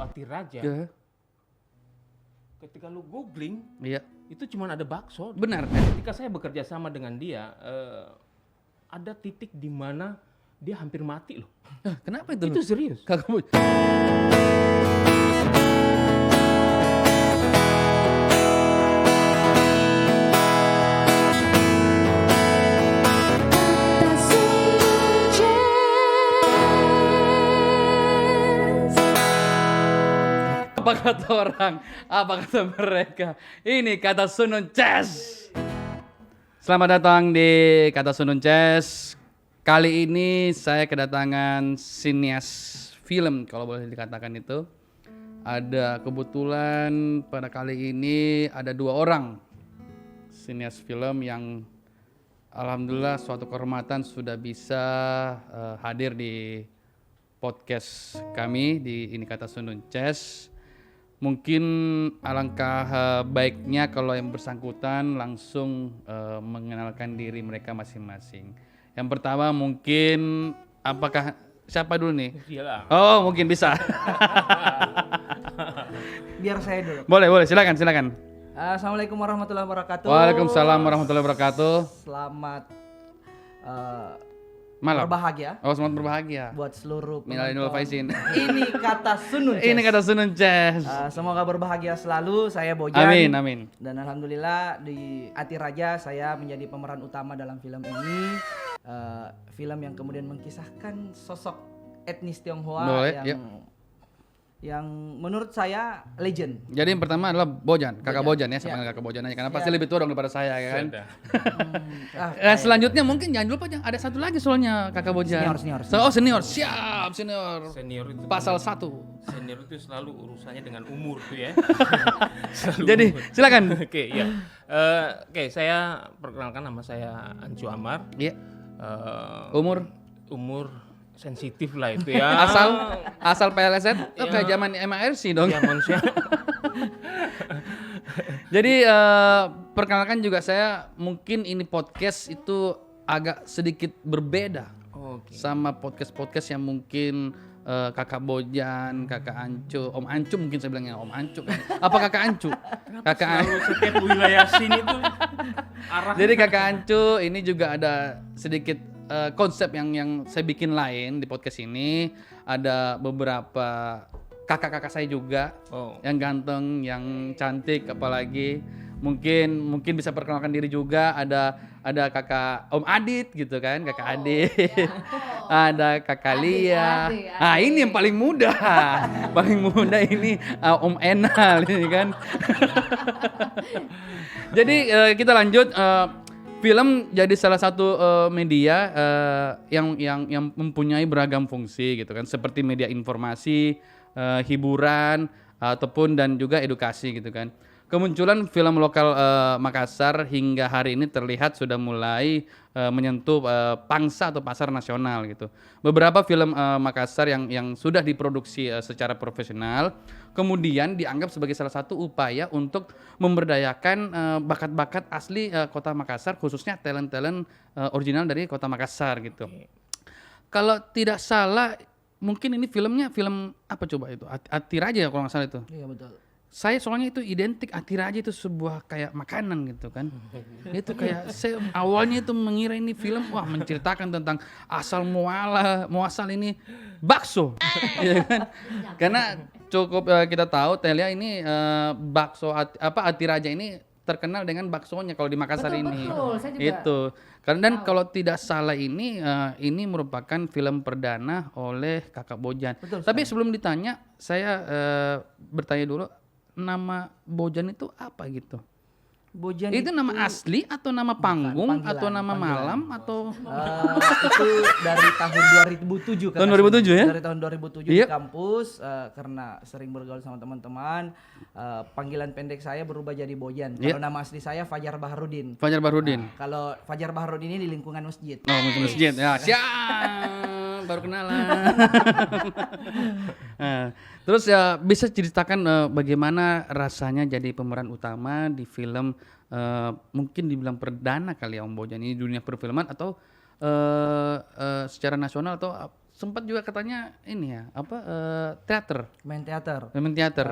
Atiraja. Ya. Ketika lu googling, Iya. itu cuma ada bakso. Benar. Ketika saya bekerja sama dengan dia, ada titik di mana dia hampir mati loh. Kenapa itu? Itu serius. Kakak Bojang. Apa kata orang? Apa kata mereka? Ini kata Sunun Ces. Selamat datang di Kata Sunun Ces. Kali ini saya kedatangan sinias film, kalau boleh dikatakan itu. Ada kebetulan pada kali ini ada 2 orang sinias film yang alhamdulillah suatu kehormatan sudah bisa hadir di podcast kami di Ini Kata Sunun Ces. Mungkin alangkah baiknya kalau yang bersangkutan langsung mengenalkan diri mereka masing-masing. Yang pertama mungkin siapa dulu nih? Iyalah. Oh, mungkin bisa. Biar saya dulu. Boleh, silakan. Assalamualaikum warahmatullahi wabarakatuh. Waalaikumsalam warahmatullahi wabarakatuh. Selamat Malam. berbahagia Oh, selamat berbahagia. buat seluruh Minal aidin wal faizin. Ini Kata Sunun Ces. Ini Kata Sunun Ces. Semoga berbahagia selalu. Saya Bojan. Amin. Dan alhamdulillah di Atiraja saya menjadi pemeran utama dalam film ini. Film yang kemudian mengisahkan sosok etnis Tionghoa Boleh, yang menurut saya legend. Jadi yang pertama adalah Bojan, kakak Bojan ya, sama Siap. kakak Bojan aja karena Siap. pasti lebih tua dong daripada saya ya kan. Sudah. Selanjutnya mungkin jangan lupa ada satu lagi soalnya kakak Bojan. Senior. Senior. Siap, senior. Senior itu Pasal 1. Senior itu selalu urusannya dengan umur tuh ya. Jadi silakan. Oke, ya. Oke, saya perkenalkan, nama saya Ancu Amar. Iya. Umur sensitif lah itu ya. Asal PLSN kayak zaman MRC dong. Ya manusia. Jadi perkenalkan juga saya, mungkin ini podcast itu agak sedikit berbeda Oke. sama podcast yang mungkin kakak Bojan, kakak Ancu, Om Ancu mungkin saya bilangnya Om Ancu kan. Apa kakak Ancu? Selalu setiap wilayah sini tuh arah. Jadi kakak Ancu ini juga ada sedikit konsep yang saya bikin lain di podcast ini. Ada beberapa kakak-kakak saya juga yang ganteng, yang cantik, apalagi mungkin bisa perkenalkan diri juga. Ada kakak Om Adit gitu kan, kakak Adit. Ada kakak Lia. Ah, ini yang paling muda. Paling muda ini Om Enal ini kan. Jadi kita lanjut. Film jadi salah satu media yang mempunyai beragam fungsi gitu kan, seperti media informasi, hiburan ataupun dan juga edukasi gitu kan. Kemunculan film lokal Makassar hingga hari ini terlihat sudah mulai menyentuh pangsa atau pasar nasional gitu. Beberapa film Makassar yang sudah diproduksi secara profesional kemudian dianggap sebagai salah satu upaya untuk memberdayakan bakat-bakat asli kota Makassar, khususnya talent-talent original dari kota Makassar gitu. Kalau tidak salah mungkin ini film apa coba itu? Atiraja kalau nggak salah itu. Iya betul. Saya soalnya itu identik Atiraja itu sebuah kayak makanan gitu kan. Itu kayak saya awalnya itu mengira ini film menceritakan tentang asal muasal ini bakso. Ya kan? Karena cukup kita tahu Telia ini bakso Atiraja ini terkenal dengan baksonya kalau di Makassar ini. Betul, saya juga Itu. Dan kalau tidak salah ini merupakan film perdana oleh kakak Bojan. Betul, tapi sebelum ditanya, saya bertanya dulu, nama Bojan itu apa gitu? Bojan Itu nama asli atau nama panggung panggilan, atau nama panggilan. malam atau itu dari tahun 2007 kan. Tahun 2007 ya? Dari tahun 2007 Iya. di kampus karena sering bergaul sama teman-teman, panggilan pendek saya berubah jadi Bojan. Iya. Kalau nama asli saya Fajar Baharudin. Fajar Bahrudin? Nah, kalau Fajar Baharudin ini di lingkungan masjid. Oh, masjid. Ya, siap. Baru kenalan. Nah, terus ya bisa ceritakan bagaimana rasanya jadi pemeran utama di film mungkin dibilang perdana kali ya Om Bojan ini dunia perfilman atau secara nasional atau sempat juga katanya ini ya, apa teater, Main teater. main teater.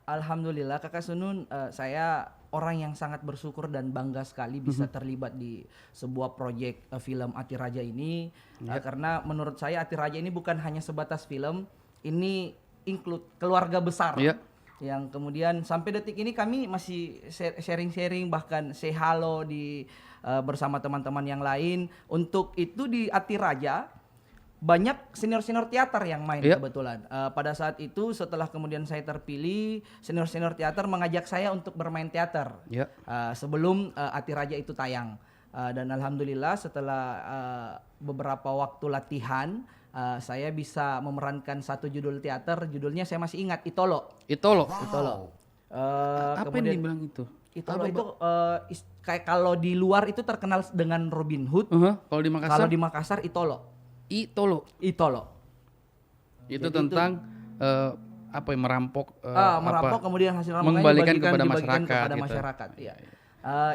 Alhamdulillah Kakak Sunun, saya orang yang sangat bersyukur dan bangga sekali bisa terlibat di sebuah proyek film Ati Raja ini. Karena menurut saya Ati Raja ini bukan hanya sebatas film, ini include keluarga besar. Iya. Yang kemudian sampai detik ini kami masih sharing-sharing, bahkan say halo di bersama teman-teman yang lain. Untuk itu di Ati Raja banyak senior-senior teater yang main kebetulan. Pada saat itu setelah kemudian saya terpilih, senior-senior teater mengajak saya untuk bermain teater. Sebelum Ati Raja itu tayang. Dan alhamdulillah setelah beberapa waktu latihan, saya bisa memerankan satu judul teater, judulnya saya masih ingat, Itolo. Itolo. Apa Kemudian yang dibilang itu? Itolo itu kayak kalau di luar itu terkenal dengan Robin Hood. Kalau di Makassar? Kalau di Makassar Itolo. Itolo. Itu Jadi tentang apa ya, merampok merampok kemudian hasil rampakannya mengembalikan dibagikan kepada kepada gitu. masyarakat. Iya.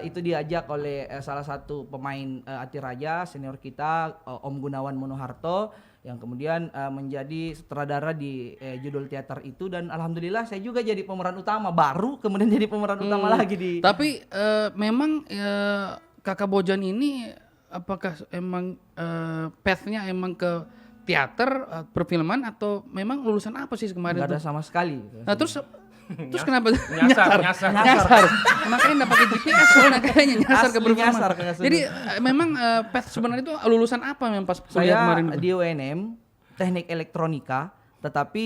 Itu diajak oleh salah satu pemain Ati Raja senior kita, Om Gunawan Monoharto, yang kemudian menjadi sutradara di judul teater itu, dan alhamdulillah saya juga jadi pemeran utama, baru kemudian jadi pemeran utama lagi di. Tapi memang Kakak Bojan ini apakah emang path-nya emang ke teater, perfilman, atau memang lulusan apa sih kemarin Nggak ada tuh? sama sekali. Nah terus kenapa Nyasar. Makanya nggak pakai GPS soalnya kayaknya nyasar ke Asli perfilman. nyasar ke Sunun. Jadi memang path sebenarnya itu lulusan apa memang pas kuliah Saya kemarin? di UNM teknik elektronika, tetapi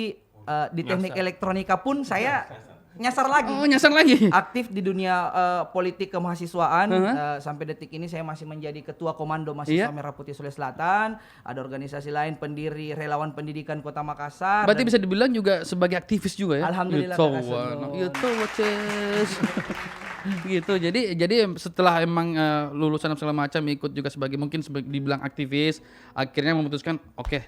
di teknik elektronika pun saya nyasar lagi. Oh, nyasar lagi. Aktif di dunia politik kemahasiswaan. Sampai detik ini saya masih menjadi ketua komando mahasiswa Merah Putih Sulawesi Selatan. Ada organisasi lain, pendiri relawan pendidikan Kota Makassar. Berarti bisa dibilang juga sebagai aktivis juga ya? Alhamdulillah, Gitu, Kakak Sunun. gitu, Ces. Gitu. Jadi setelah emang lulusan segala macam ikut juga sebagai mungkin dibilang aktivis, akhirnya memutuskan oke,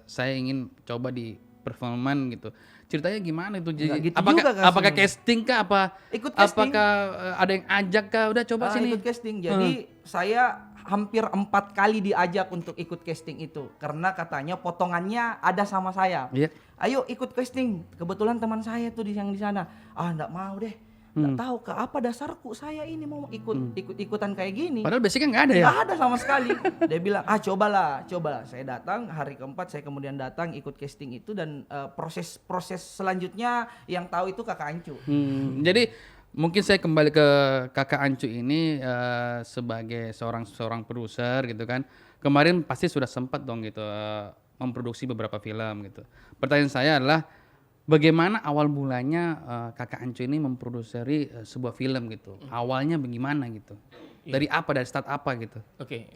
saya ingin coba di perfilman gitu. Ceritanya gimana itu? Nggak gitu apakah juga, Kak apakah Sunun. casting kah, Ikut casting. apakah ada yang ajak kah? Udah coba sini. Ikut casting. Jadi saya hampir 4 kali diajak untuk ikut casting itu, karena katanya potongannya ada sama saya. Iya. Ayo ikut casting. Kebetulan teman saya tuh yang di sana. Enggak mau deh. Enggak tahu ke apa dasarku saya ini mau ikut-ikutan kayak gini. Padahal basicnya nggak ada ya? Nggak ada sama sekali. Dia bilang, cobalah. Saya datang, hari keempat saya kemudian datang ikut casting itu, dan proses selanjutnya yang tahu itu Kakak Ancu. Jadi mungkin saya kembali ke Kakak Ancu ini sebagai seorang produser gitu kan. Kemarin pasti sudah sempat dong gitu memproduksi beberapa film gitu. Pertanyaan saya adalah bagaimana awal mulanya Kakak Ancu ini memproduksi sebuah film gitu? Awalnya bagaimana gitu? Dari apa? Dari start apa gitu? Oke,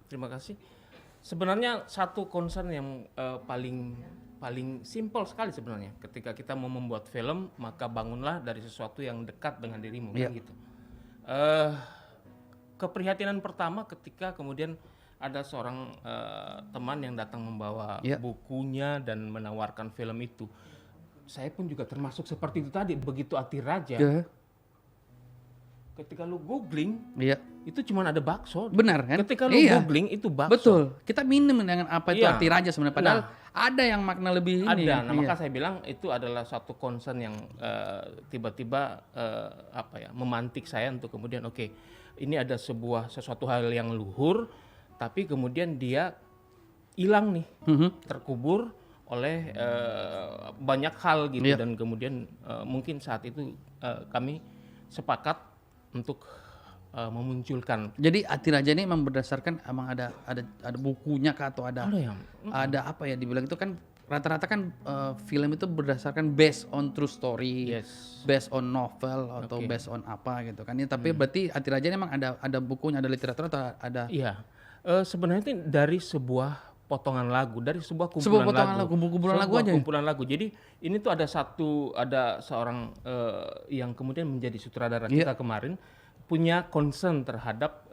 terima kasih. Sebenarnya satu concern yang paling simpel sekali sebenarnya. Ketika kita mau membuat film, maka bangunlah dari sesuatu yang dekat dengan dirimu, kan gitu. Keprihatinan pertama ketika kemudian ada seorang teman yang datang membawa bukunya dan menawarkan film itu. Saya pun juga termasuk seperti itu tadi. Begitu Ati Raja, ketika lu googling, itu cuma ada bakso. Benar kan? Ketika lu googling itu bakso. Betul. Kita minim dengan apa itu Ati Raja sebenarnya. Padahal ada yang makna lebih ini. Ada. Nah, maka saya bilang itu adalah satu concern yang tiba-tiba memantik saya untuk kemudian ini ada sesuatu hal yang luhur, tapi kemudian dia hilang nih, terkubur oleh banyak hal gitu, dan kemudian mungkin saat itu kami sepakat untuk memunculkan. Jadi Ati Raja ini memang berdasarkan emang ada bukunya kah, atau ada apa ya dibilang itu kan rata-rata kan film itu berdasarkan based on true story, based on novel atau based on apa gitu kan. Tapi berarti Ati Raja ini memang ada bukunya, ada literatur atau ada? Iya. Sebenarnya itu dari sebuah potongan lagu, dari sebuah kumpulan lagu. Jadi ini tuh ada seorang yang kemudian menjadi sutradara kita kemarin, punya concern terhadap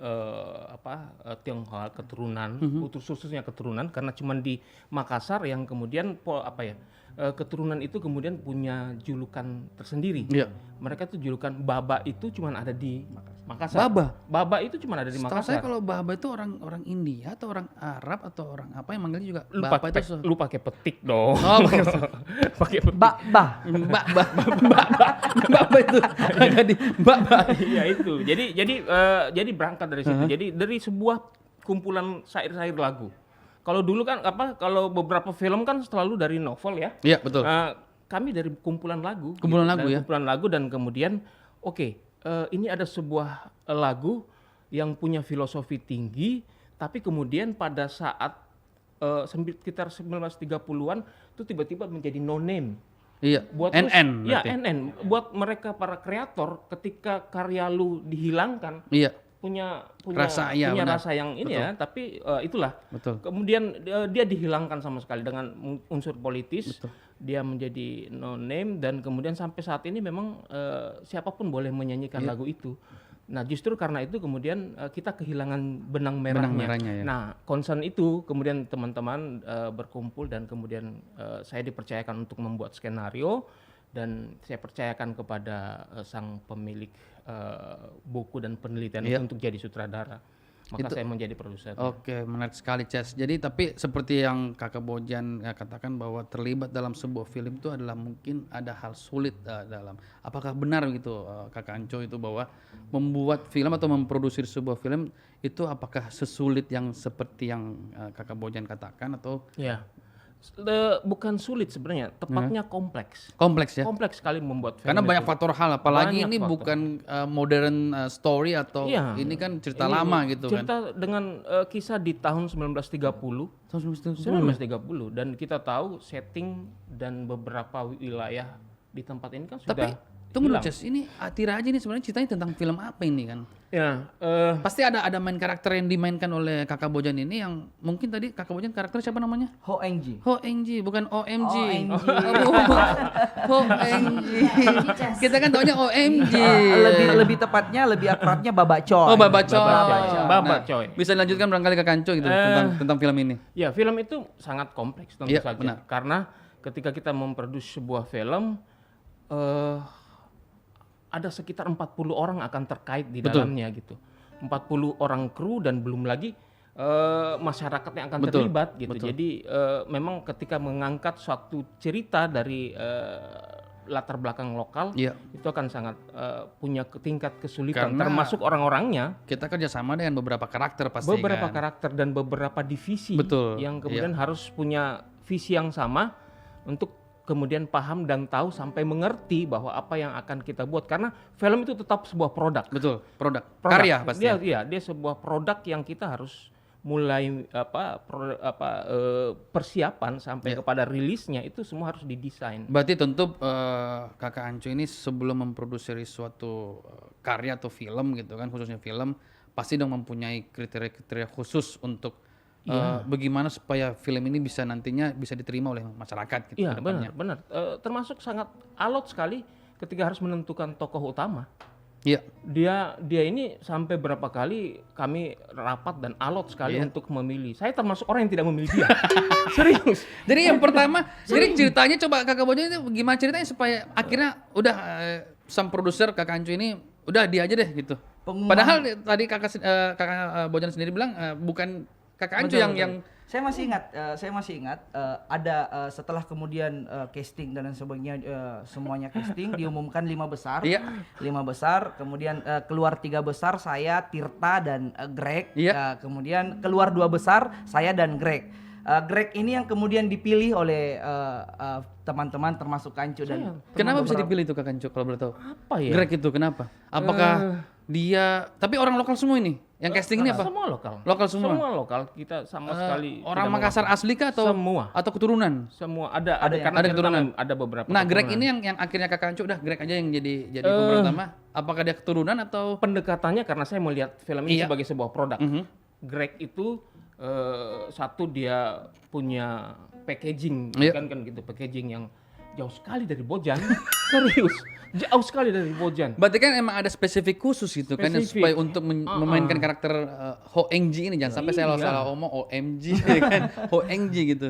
Tionghoa keturunan, khususnya keturunan, karena cuma di Makassar yang kemudian keturunan itu kemudian punya julukan tersendiri. Iya. Mereka tuh julukan Baba itu cuma ada di Makassar. Baba itu cuma ada di Setahu saya Makassar. kalau Baba itu orang India atau orang Arab atau orang apa yang manggilnya juga Lu Baba pakai itu. lu pakai petik dong. Oh, pakai Pakai petik. Bah. Baba itu jadi Baba. Iya itu. Jadi berangkat dari situ. Jadi dari sebuah kumpulan syair-syair lagu. Kalau dulu kan kalau beberapa film kan selalu dari novel ya. Iya, betul. Kami dari kumpulan lagu. Kumpulan lagu ya? Kumpulan lagu dan kemudian ini ada sebuah lagu yang punya filosofi tinggi, tapi kemudian pada saat sekitar 1930-an itu tiba-tiba menjadi no name. Iya. Buat NN. ya berarti. NN. Buat mereka para kreator ketika karya lu dihilangkan Iya. punya Rasa, iya, punya benar. rasa yang ini ya, tapi itulah. Betul. Kemudian dia dihilangkan sama sekali dengan unsur politis. Betul. Dia menjadi no name dan kemudian sampai saat ini memang siapapun boleh menyanyikan Iya. lagu itu. Nah, justru karena itu kemudian kita kehilangan benang Benang merahnya. merahnya ya. Nah, concern itu kemudian teman-teman berkumpul dan kemudian saya dipercayakan untuk membuat skenario dan saya percayakan kepada sang pemilik buku dan penelitian Iya. itu untuk jadi sutradara. Maka saya menjadi produser. Oke, menarik sekali, Ces. Jadi tapi seperti yang Kakak Bojan katakan bahwa terlibat dalam sebuah film itu adalah mungkin ada hal sulit dalam. Apakah benar gitu Kakak Anco itu bahwa membuat film atau memproduksi sebuah film itu apakah sesulit yang seperti yang Kakak Bojan katakan atau Ya. Bukan sulit sebenarnya, tepatnya kompleks. kompleks ya? Kompleks sekali membuat film. Karena itu. banyak faktor hal, apalagi Banyak ini faktor. bukan modern story atau Iya. ini kan cerita Ini lama gitu kan. cerita dengan kisah di tahun 1930. 1930 dan kita tahu setting dan beberapa wilayah di tempat ini kan sudah Tapi tunggu dulu, hilang. Ces. Ini Atira aja ini sebenarnya ceritanya tentang film apa ini kan? Ya, Pasti ada main karakter yang dimainkan oleh Kakak Bojan ini yang mungkin tadi Kakak Bojan karakter siapa namanya? Ho Eng-ji. Ho Eng-ji, bukan OMG. OMG. Ho Eng-ji. Kita kan taunya OMG. Lebih tepatnya lebih akrabnya Baba Coy. Oh, Baba Coy. Baba Coy. Bisa dilanjutkan barangkali Kakak Anco gitu tentang film ini. ya film itu sangat kompleks tentu Iya, saja. benar. Karena ketika kita memproduksi sebuah film ada sekitar 40 orang akan terkait di Betul. dalamnya gitu. 40 orang kru dan belum lagi masyarakat yang akan Betul, terlibat gitu. betul. Jadi memang ketika mengangkat suatu cerita dari latar belakang lokal Iya. itu akan sangat punya tingkat kesulitan, Karena termasuk orang-orangnya, Kita kerjasama dengan beberapa karakter pasti beberapa kan. karakter dan beberapa divisi Betul, yang kemudian harus punya visi yang sama untuk kemudian paham dan tahu sampai mengerti bahwa apa yang akan kita buat, karena film itu tetap sebuah produk. Betul, produk. Produk. Karya pasti. Dia sebuah produk yang kita harus mulai persiapan sampai kepada rilisnya itu semua harus didesain. Berarti tentu Kakak Anco ini sebelum memproduksi suatu karya atau film gitu kan, khususnya film, pasti dong mempunyai kriteria-kriteria khusus untuk bagaimana supaya film ini bisa nantinya bisa diterima oleh masyarakat gitu Iya, ke depannya. benar. Termasuk sangat alot sekali ketika harus menentukan tokoh utama. Iya. Dia ini sampai berapa kali kami rapat dan alot sekali untuk memilih. Saya termasuk orang yang tidak memilih dia. Serius. Jadi yang pertama, jadi ceritanya coba Kakak Bojan itu gimana ceritanya supaya akhirnya udah sang produser Kakak Anco ini udah dia aja deh gitu. Padahal tadi Kakak Bojan sendiri bilang bukan Kakak Anco Betul, yang betul. yang Saya masih ingat ada setelah kemudian casting dan lain sebagainya, semuanya casting diumumkan 5 besar. Iya. 5 besar, kemudian keluar 3 besar, saya, Tirta dan Greg. Iya. Kemudian keluar 2 besar, saya dan Greg. Greg ini yang kemudian dipilih oleh teman-teman termasuk Kancu dan kenapa bisa dipilih itu Kakak Anco kalau boleh tahu? Apa ya? Greg itu kenapa? Apakah dia tapi orang lokal semua ini? Yang casting ini apa? Semua lokal. Lokal semua. Semua lokal. Kita sama sekali Orang tidak Makassar asli kah atau Semua. atau keturunan? Semua ada yang- karena ada kita keturunan. ada beberapa. Nah, Greg keturunan. ini yang akhirnya Kakak Anco udah Greg aja yang jadi pemeran utama. Apakah dia keturunan atau pendekatannya karena saya melihat film ini Iya. sebagai sebuah produk. Mhm. Greg itu satu dia punya packaging, Iya. kan gitu, packaging yang jauh sekali dari Bojan. Serius, jauh sekali dari Bojan. Berarti kan emang ada spesifik khusus gitu kan Spesifik. supaya untuk memainkan karakter Ho Eng-ji ini jangan sampai saya Iya. salah ngomong OMG ya kan Ho Eng-ji gitu.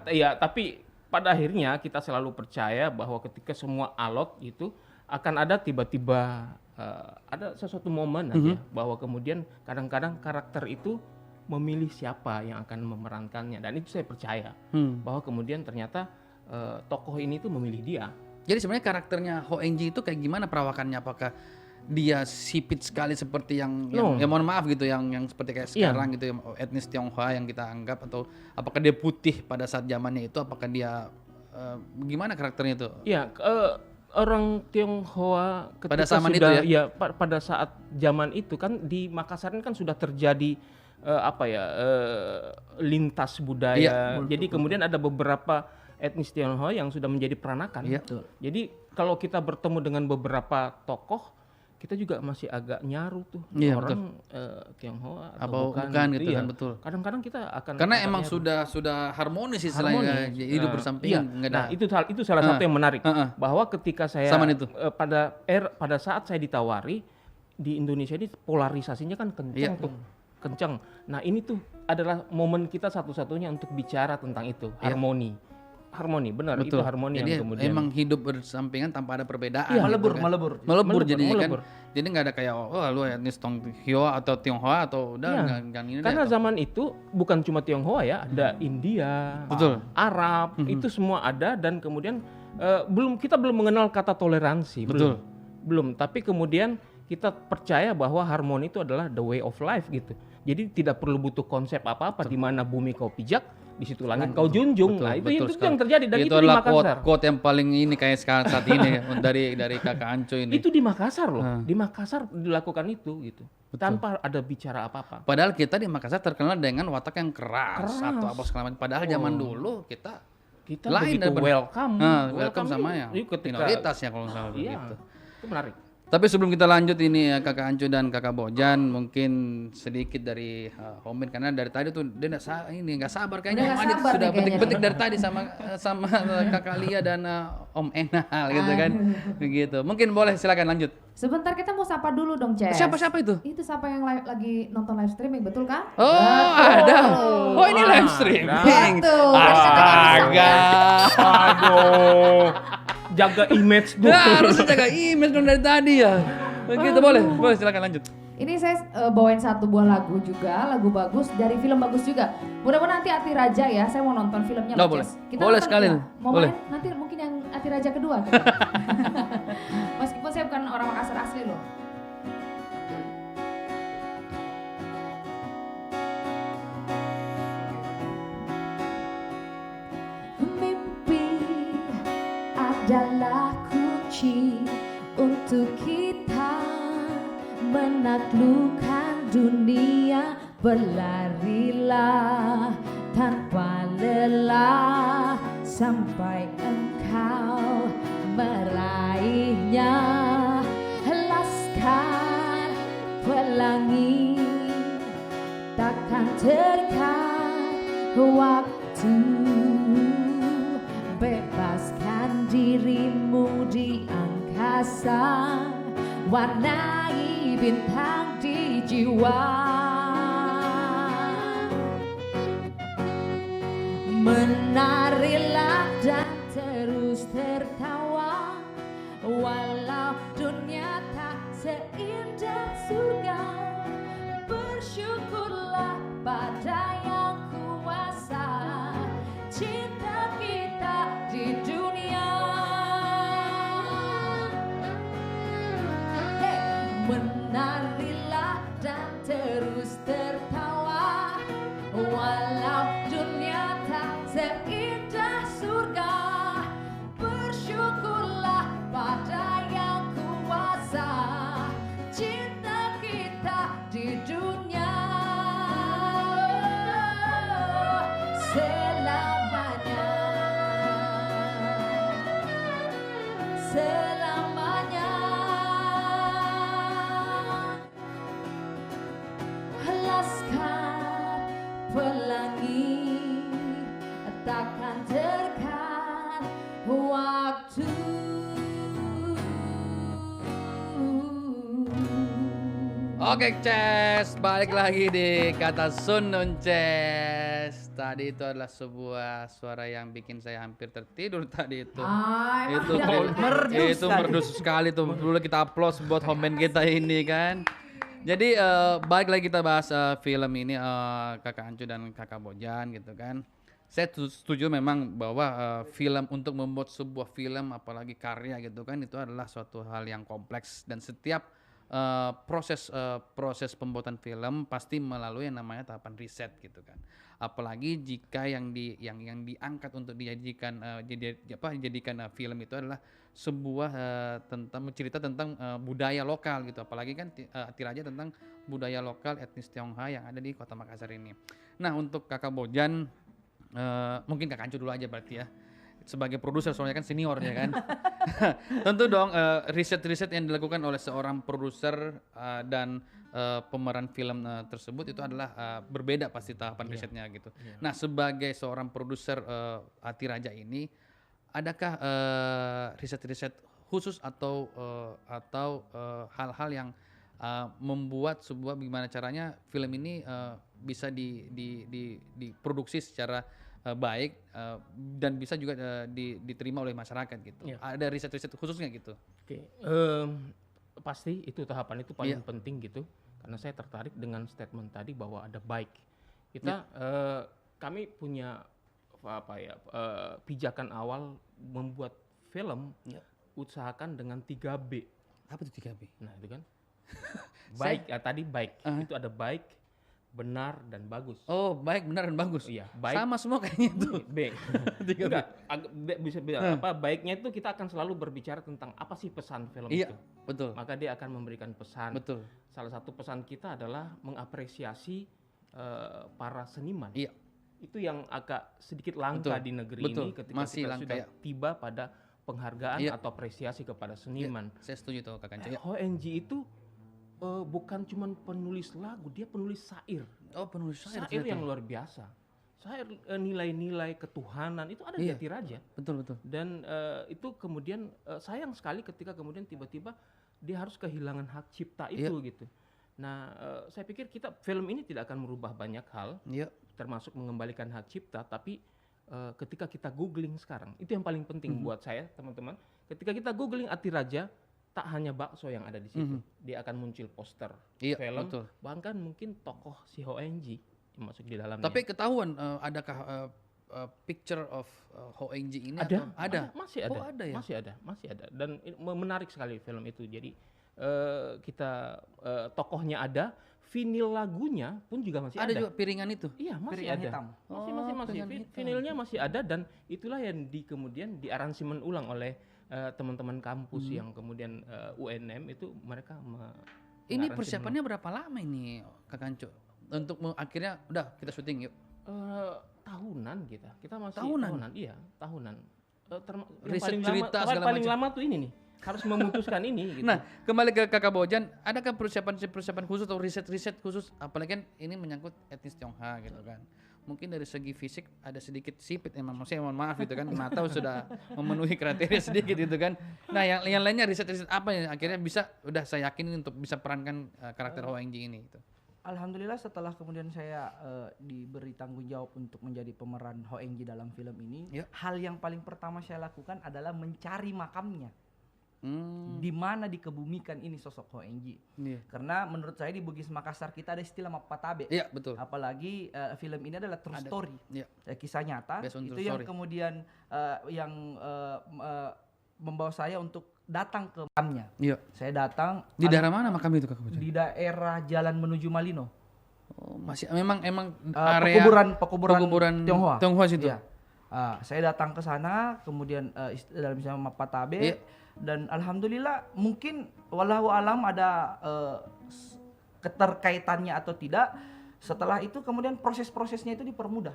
Iya, tapi pada akhirnya kita selalu percaya bahwa ketika semua alot itu akan ada tiba-tiba ada sesuatu momen aja bahwa kemudian kadang-kadang karakter itu memilih siapa yang akan memerankannya, dan itu saya percaya bahwa kemudian ternyata tokoh ini tuh memilih dia. Jadi sebenarnya karakternya Ho Eng-ji itu kayak gimana perawakannya? Apakah dia sipit sekali seperti yang ya mohon maaf gitu, yang seperti kayak sekarang gitu, yang etnis Tionghoa yang kita anggap, atau apakah dia putih pada saat zamannya itu? Apakah dia gimana karakternya itu? Iya, orang Tionghoa ketika Pada zaman sudah itu ya? pada saat zaman itu kan di Makassar ini kan sudah terjadi lintas budaya. Jadi kemudian ada beberapa etnis Tionghoa yang sudah menjadi peranakan. Iya. Jadi kalau kita bertemu dengan beberapa tokoh, kita juga masih agak nyaru tuh orang Tionghoa atau bukan gitu kan, betul. Kadang-kadang kita akan Karena emang sudah harmonis istilahnya, hidup bersampingan. Nah, itu salah satu yang menarik bahwa ketika saya pada saat saya ditawari di Indonesia ini polarisasinya kan kencang tuh. Kencang. Nah, ini tuh adalah momen kita satu-satunya untuk bicara tentang itu, harmoni. Harmoni, benar. Betul. Itu harmoni jadi yang kemudian emang hidup bersampingan tanpa ada perbedaan. Melebur, gitu kan. melebur. Melebur jadinya kan. Jadi nggak ada kayak lu etnis Tionghoa atau Tionghoa atau udah jangan ini. Karena zaman itu bukan cuma Tionghoa ya, ada India, Arab, itu semua ada, dan kemudian kita belum mengenal kata toleransi, belum. Tapi kemudian kita percaya bahwa harmoni itu adalah the way of life gitu. Jadi tidak perlu butuh konsep apa-apa, di mana bumi kau pijak, di situ langit kau junjung. Nah, itu yang terjadi, dan itu di Makassar. Quote yang paling ini kayak sekarang saat ini dari Kakak Anco ini. Itu di Makassar loh. Di Makassar dilakukan itu gitu. Tanpa ada bicara apa-apa. Padahal kita di Makassar terkenal dengan watak yang keras. Atau apa segala macam. Padahal zaman dulu kita lain begitu welcome sama yang minoritas ya kalau salah begitu. Itu menarik. Tapi sebelum kita lanjut ini ya Kakak Anco dan Kakak Bojan, mungkin sedikit dari Homin, karena dari tadi tuh dia nggak sabar kayaknya. Om Adit sudah betik-betik dari tadi sama Kakak Lia dan Om Enal gitu kan. Begitu. Mungkin boleh silakan lanjut. Sebentar, kita mau sapa dulu dong, Ces. Siapa itu? Itu siapa yang lagi nonton live streaming, betul kan? Oh, ada. Oh, ini live streaming. Betul. Astaga. Aduh. Jaga image dulu. Harus jaga image dong dari tadi ya. Begitu boleh silakan lanjut. Ini saya bawain satu buah lagu juga, lagu bagus dari film bagus juga. Mudah-mudahan nanti Ati Raja ya, saya mau nonton filmnya loh, boleh. Ces. Kita Boleh nonton sekali. ya? Mau Boleh. main nanti mungkin yang Ati Raja kedua kan. Meskipun saya bukan orang Makassar asli loh. Adalah kunci untuk kita menaklukkan dunia. Berlarilah tanpa lelah sampai engkau meraihnya. Laskan pelangi takkan terkat waktu. Bebaskan dirimu di angkasa, warnai bintang di jiwa. Menarilah dan terus tertawa, walau dunia tak seindah surga. Bersyukurlah pada yang kuasa, cinta kita di dunia. Menarilah dan terus tertawa, walau dunia tak seindah surga. Bersyukurlah pada yang kuasa, cinta kita di dunia. Selamanya laskan pelangi takkan terkan waktu. Oke, Ces, balik lagi di Kata Sunun, Ces. tadi itu adalah sebuah suara yang bikin saya hampir tertidur tadi itu. Emang Itu tidak merdu itu sekali. merdu sekali tuh. Dulu kita applause buat home band kita ini kan. Jadi balik lagi kita bahas film ini Kakak Ancu dan Kakak Bojan gitu kan. Saya setuju memang bahwa film untuk membuat sebuah film apalagi karya gitu kan itu adalah suatu hal yang kompleks dan setiap proses pembuatan film pasti melalui yang namanya tahapan riset gitu kan. Apalagi jika yang diangkat untuk dijadikan dijadikan film itu adalah sebuah tentang cerita tentang budaya lokal gitu. Apalagi kan Atiraja tentang budaya lokal etnis Tionghoa yang ada di Kota Makassar ini. Nah, untuk Kakak Bojan mungkin Kakak Ancu dulu aja berarti ya. Sebagai produser soalnya kan senior ya kan. Tentu dong riset-riset yang dilakukan oleh seorang produser dan pemeran film tersebut itu adalah berbeda pasti tahapan risetnya gitu. Nah, sebagai seorang produser Atiraja ini adakah riset-riset khusus atau hal-hal yang membuat sebuah gimana caranya film ini bisa diproduksi secara baik dan bisa juga diterima oleh masyarakat gitu. Iya. Ada riset-riset khususnya gitu. Oke, pasti itu tahapan itu paling penting gitu. Karena saya tertarik dengan statement tadi bahwa ada baik. Kita kami punya pijakan awal membuat film usahakan dengan 3B. Apa itu 3B? Nah, itu kan baik tadi baik. Itu ada baik, benar dan bagus. Oh, baik, benar dan bagus. Iya, baik. Sama semua kayaknya itu. B. Enggak, bisa baiknya itu kita akan selalu berbicara tentang apa sih pesan film Iya, itu. betul. Maka dia akan memberikan pesan. Betul. Salah satu pesan kita adalah mengapresiasi para seniman. Iya. Itu yang agak sedikit langka Betul, di negeri betul. ini ketika Masih kita langka, sudah ya. tiba pada penghargaan Iya. atau apresiasi kepada seniman. Saya setuju tuh Kak Ancu. HONG itu bukan cuma penulis lagu, dia penulis syair. Oh, penulis syair Syair ternyata. yang luar biasa. Syair nilai-nilai ketuhanan itu ada di Iya. Atiraja. Betul, betul. Dan itu kemudian sayang sekali ketika kemudian tiba-tiba dia harus kehilangan hak cipta itu gitu. Nah, saya pikir film ini tidak akan merubah banyak hal, Iya. termasuk mengembalikan hak cipta, tapi ketika kita googling sekarang, itu yang paling penting buat saya, teman-teman. Ketika kita googling Atiraja, tak hanya bakso yang ada di situ, dia akan muncul poster Iya, film, betul. bahkan mungkin tokoh si HONG yang masuk di dalamnya. Tapi ketahuan adakah picture of HONG ini atau ada? Masih ada, Oh, ada ya? masih ada. Dan menarik sekali film itu. Jadi kita tokohnya ada, vinil lagunya pun juga masih Ada ada. juga piringan itu. Iya, masih Piringan ada. hitam. Masih. piringan hitam. Vinilnya masih ada dan itulah yang kemudian diaransemen ulang oleh teman-teman kampus yang kemudian UNM itu mereka Ini mengaransemen persiapannya berapa lama ini Kak Ancu? Untuk akhirnya udah kita syuting yuk. tahunan kita masih Tahunan? iya tahunan. Yang Riset paling cerita lama, segala paling macam. lama tuh ini nih harus memutuskan ini gitu. Nah, kembali ke Kakak Bojan, adakah persiapan khusus atau riset khusus? Apalagi kan ini menyangkut etnis Tionghoa gitu kan. Mungkin dari segi fisik ada sedikit sipit emang, maksudnya mohon maaf gitu kan, mata sudah memenuhi kriteria sedikit gitu kan. Nah, yang lainnya riset apa yang akhirnya bisa udah saya yakin untuk bisa perankan karakter HONG ini gitu. Alhamdulillah setelah kemudian saya diberi tanggung jawab untuk menjadi pemeran HONG dalam film ini, Ya. hal yang paling pertama saya lakukan adalah mencari makamnya. Hmm, Di mana dikebumikan ini sosok HONG. iya. Karena menurut saya di Bugis Makassar kita ada istilah Mapatabe. Iya, betul. Apalagi film ini adalah true story. Iya. Kisah nyata. Based on Itu true yang story. kemudian membawa saya untuk datang ke makamnya. Iya. Saya datang Di daerah mana makam itu Kakak Bojan? di daerah jalan menuju Malino. Oh, masih emang Pekuburan Tionghoa situ. Iya. Saya datang ke sana, kemudian dalam istilah Mapatabe, Iya. dan alhamdulillah mungkin walau alam ada keterkaitannya atau tidak. Setelah itu kemudian proses-prosesnya itu dipermudah.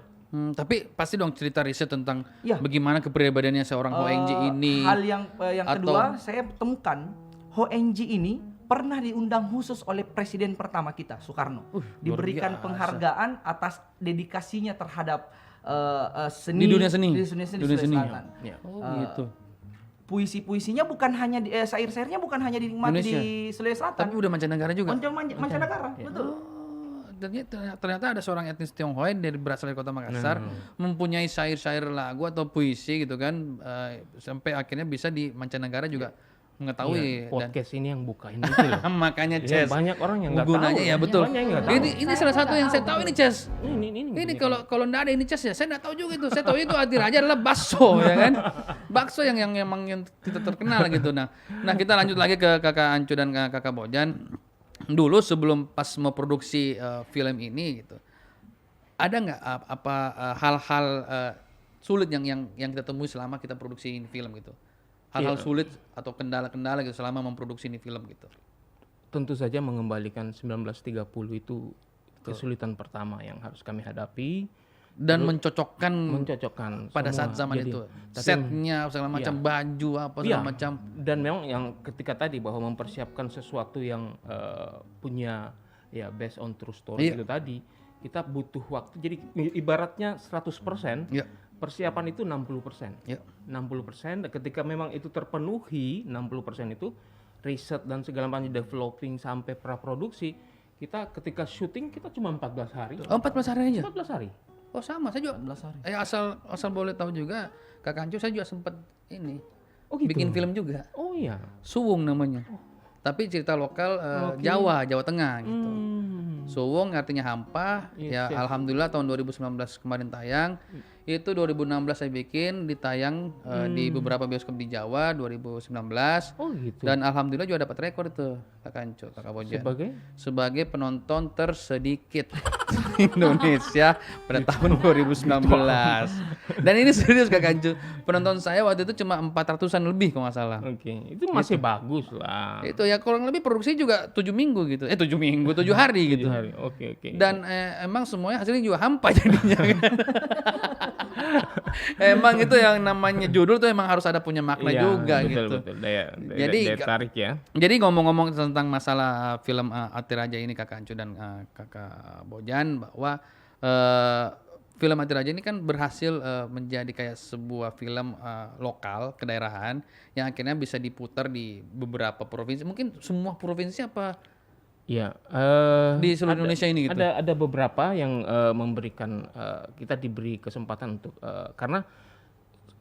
Tapi pasti dong cerita riset tentang Iya. bagaimana kepribadiannya seorang HONG ini. Hal yang atau- kedua, saya temukan HONG ini pernah diundang khusus oleh presiden pertama kita, Soekarno. Diberikan biasa. penghargaan atas dedikasinya terhadap seni Di dunia seni. di Sulawesi Dunia seni. Selatan. Ya. Oh, gitu. Puisi-puisinya bukan hanya syair-syairnya bukan hanya dinikmati Indonesia. di Sulawesi Selatan. Tapi udah mancanegara juga. Mancanegara, betul. ternyata ada seorang etnis Tionghoa yang berasal dari kota Makassar, mempunyai syair-syair lagu atau puisi gitu kan, sampai akhirnya bisa di mancanegara juga mengetahui. Iya, podcast ini yang bukain itu loh. Makanya Iya, Ces, banyak orang yang nggak tahu. gunanya ya betul. Banyak yang nggak tahu. Ini salah satu yang saya tahu ini Ces. Ini Kalau nggak ada ini Ces ya, saya nggak tahu juga itu. Saya tahu itu Atiraja adalah bakso ya kan, bakso yang emang yang tidak terkenal gitu. Nah kita lanjut lagi ke kakak Ancu dan kakak Bojan. Dulu sebelum pas mau produksi film ini gitu, ada nggak hal-hal sulit yang kita temui selama kita produksi ini film gitu? Hal-hal sulit atau kendala-kendala gitu selama memproduksi ini film gitu? tentu saja mengembalikan 1930 itu kesulitan pertama yang harus kami hadapi. Dan mencocokkan semua. pada saat zaman Jadi, itu tapi- setnya segala macam, Iya. baju apa segala Iya, macam. dan memang yang ketika tadi bahwa mempersiapkan sesuatu yang punya ya based on true story Iya. itu tadi, kita butuh waktu. Jadi ibaratnya 100%, Iya. persiapan itu 60%. Iya. 60%, dan ketika memang itu terpenuhi 60% itu riset dan segala macam developing sampai praproduksi, kita ketika syuting kita cuma 14 hari. Oh 14 hari aja? 14 hari. Oh sama, saya juga 14 hari. asal boleh tahu juga, Kak Ancu saya juga sempat ini Oh gitu. bikin film juga, Oh iya. Suwung namanya. Tapi cerita lokal Jawa Tengah gitu. Suwung artinya hampa. Yes, Ya alhamdulillah tahun 2019 kemarin tayang. Itu 2016 saya bikin, ditayang di beberapa bioskop di Jawa 2019. Oh gitu. Dan alhamdulillah juga dapat rekor itu Kak Ancu, Kakak Bojan. Sebagai penonton tersedikit di Indonesia pada tahun 2019. Dan ini serius Kak Ancu. Penonton saya waktu itu cuma 400-an lebih kalau nggak salah. Oke, itu masih bagus lah. Itu ya kurang lebih produksi juga 7 minggu gitu. 7 minggu, 7 hari gitu. 7 hari. Oke. Dan emang semuanya hasilnya juga hampa jadinya. Emang itu yang namanya judul tuh emang harus ada punya makna Iya, juga betul, gitu. Betul. Daya Jadi tarik ya. Jadi ngomong-ngomong tentang masalah film Atiraja ini Kakak Ancu dan Kakak Bojan, bahwa film Atiraja ini kan berhasil menjadi kayak sebuah film lokal kedaerahan yang akhirnya bisa diputar di beberapa provinsi, mungkin semua provinsi apa Iya. di seluruh Indonesia ini gitu. Ada beberapa yang memberikan kita diberi kesempatan untuk karena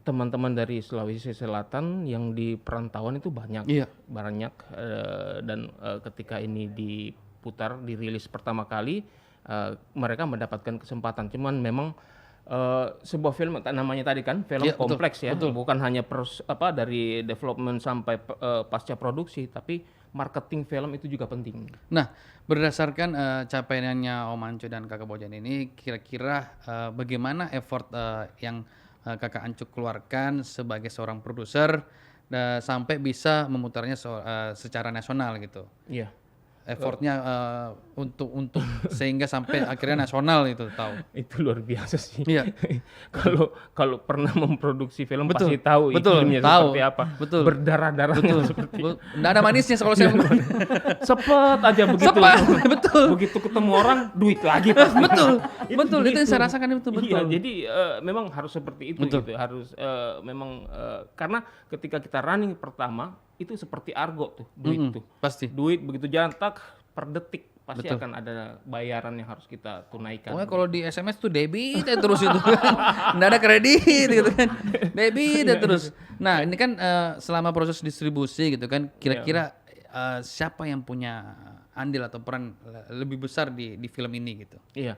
teman-teman dari Sulawesi Selatan yang di perantauan itu banyak, Iya. dan ketika ini diputar, dirilis pertama kali, mereka mendapatkan kesempatan. Cuman memang sebuah film namanya tadi kan film Iya, kompleks betul. bukan hanya dari development sampai pasca produksi, tapi marketing film itu juga penting. Nah, berdasarkan capaiannya Om Ancu dan Kakak Bojan ini, kira-kira bagaimana effort yang Kakak Ancu keluarkan sebagai seorang produser sampai bisa memutarnya secara nasional gitu? Iya. Effortnya untuk sehingga sampai akhirnya nasional itu tahu. Itu luar biasa sih. Iya. Kalau pernah memproduksi film Betul, pasti tahu betul, filmnya tahu, seperti apa. betul. Berdarah-darahnya seperti Nggak ada manisnya kalau saya sepet aja begitu. Sepet, betul. Begitu ketemu orang duit lagi pasti. betul, betul. Itu yang begitu. saya rasakan itu betul. Iya, jadi memang harus seperti itu Betul. gitu. Harus memang karena ketika kita running pertama itu seperti argo tuh, duit tuh. Pasti. Duit begitu jalan tak per detik pasti Betul. akan ada bayaran yang harus kita tunaikan. Pokoknya kalau di SMS tuh debit ya terus itu kan. Nggak ada kredit gitu kan. Debit ya terus. Nah ini kan selama proses distribusi gitu kan. Kira-kira siapa yang punya andil atau peran lebih besar di film ini gitu? Iya.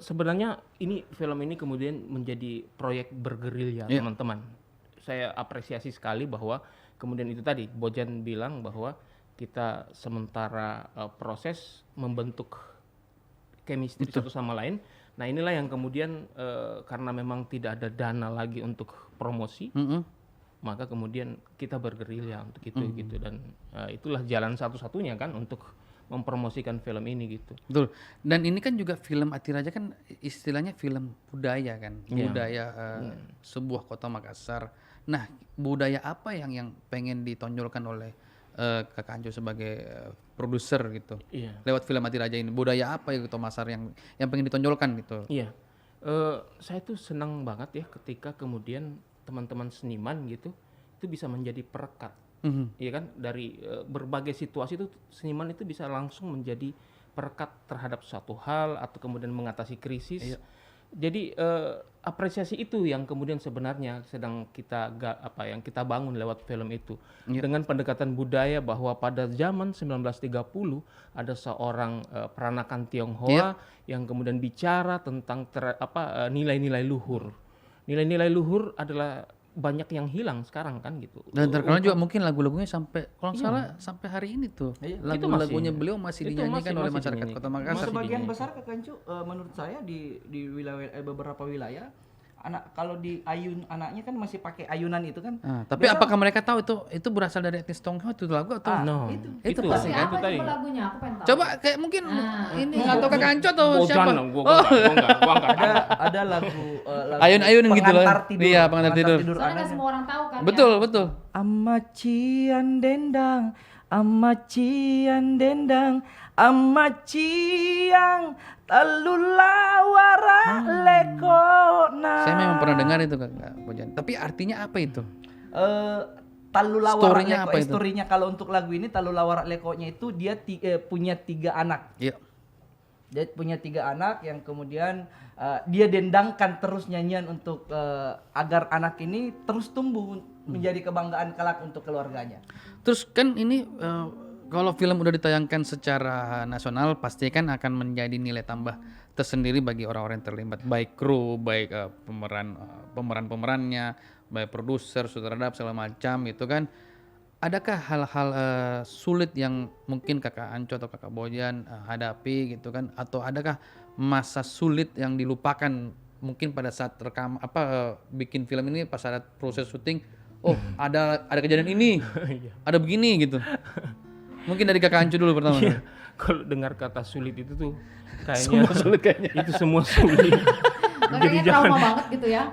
Sebenarnya film ini kemudian menjadi proyek bergerilya Iya. teman-teman. Saya apresiasi sekali bahwa kemudian itu tadi Bojan bilang bahwa kita sementara proses membentuk chemistry satu sama lain. Nah inilah yang kemudian karena memang tidak ada dana lagi untuk promosi, maka kemudian kita bergerilya untuk itu gitu, dan itulah jalan satu-satunya kan untuk mempromosikan film ini gitu. Betul. Dan ini kan juga film Atiraja kan istilahnya film budaya kan, budaya sebuah kota Makassar. Nah budaya apa yang pengen ditonjolkan oleh Kakak Ancu sebagai produser gitu? Iya. Lewat film Atiraja ini, budaya apa ya gitu Makassar yang pengen ditonjolkan gitu? Iya, saya tuh senang banget ya ketika kemudian teman-teman seniman gitu itu bisa menjadi perekat, iya kan, dari berbagai situasi itu seniman itu bisa langsung menjadi perekat terhadap suatu hal atau kemudian mengatasi krisis. Iya. Jadi apresiasi itu yang kemudian sebenarnya sedang yang kita bangun lewat film itu. Iya. Dengan pendekatan budaya bahwa pada zaman 1930 ada seorang peranakan Tionghoa Iya. yang kemudian bicara tentang nilai-nilai luhur. Nilai-nilai luhur adalah banyak yang hilang sekarang kan gitu. Dan terkenal juga mungkin lagu-lagunya sampai kalau nggak Iya. salah sampai hari ini tuh. Iya. Lagu-lagunya Itu masih- beliau masih itu dinyanyikan oleh masih masyarakat dinyanyikan. Kota Makassar. Masih Sebagian dinyanyikan. besar Kak Kancu, menurut saya di wilayah beberapa wilayah kalau di ayun anaknya kan masih pakai ayunan itu kan. Ah, tapi apakah mereka tahu itu berasal dari etnis Tionghoa itu lagu atau? No, itu pasti Lagu itu apa tadi. coba lagunya? Aku pengen tahu. Coba kayak mungkin ini atau Kak Kanco atau Oh, siapa? jangan, gua enggak. Ada lagu Ayun-ayun gitu lah. pengantar tidur. Iya, pengantar tidur. Soalnya nggak anaknya. semua orang tahu kan. Betul, ya? betul. Amacian dendang, amacian dendang, amaciang talulawara lekona. Saya memang pernah dengar itu Kak Bojan. Tapi artinya apa itu? Talulawara Story-nya leko. apa itu? Story-nya kalau untuk lagu ini Talulawara lekonya itu dia punya 3 anak. Iya. Dia punya 3 anak yang kemudian dia dendangkan terus nyanyian untuk agar anak ini terus tumbuh menjadi kebanggaan kelak untuk keluarganya. Terus kan ini kalau film udah ditayangkan secara nasional pasti kan akan menjadi nilai tambah tersendiri bagi orang-orang yang terlibat, baik kru, baik pemerannya, baik produser, sutradara segala macam itu kan. Adakah hal-hal sulit yang mungkin Kakak Anco atau Kakak Bojan hadapi gitu kan, atau adakah masa sulit yang dilupakan mungkin pada saat bikin film ini pas ada proses syuting, ada kejadian ini, ada begini gitu. Mungkin dari Kakak Anco dulu pertama. Iya. Kalau dengar kata sulit itu tuh kayaknya Semua sulit kayaknya. itu semua sulit. Kayaknya trauma banget gitu ya.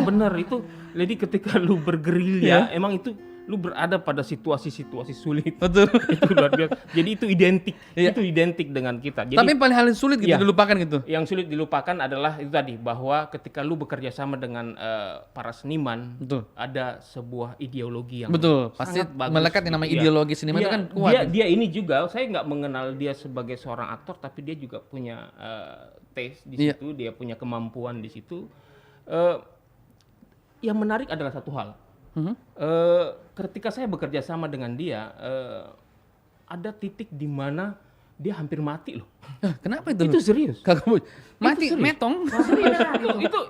Bener itu. Jadi ketika lu bergerilya, emang itu lu berada pada situasi-situasi sulit. Betul. Itu luar biasa. Jadi itu identik, Iya. itu identik dengan kita. Jadi Tapi paling hal sulit gitu Iya. dilupakan gitu. yang sulit dilupakan adalah itu tadi, bahwa ketika lu bekerja sama dengan para seniman, Betul. ada sebuah ideologi yang Betul, pasti sangat bagus melekat yang namanya gitu. ideologi seniman itu kan kuat. Dia ini juga, saya nggak mengenal dia sebagai seorang aktor, tapi dia juga punya taste di Iya. situ, dia punya kemampuan di situ. Yang menarik adalah satu hal. Ketika saya bekerja sama dengan dia, ada titik di mana dia hampir mati loh. Kenapa itu? Itu serius. Kakak Bojan. Mati serius. metong. Beneran itu. Itu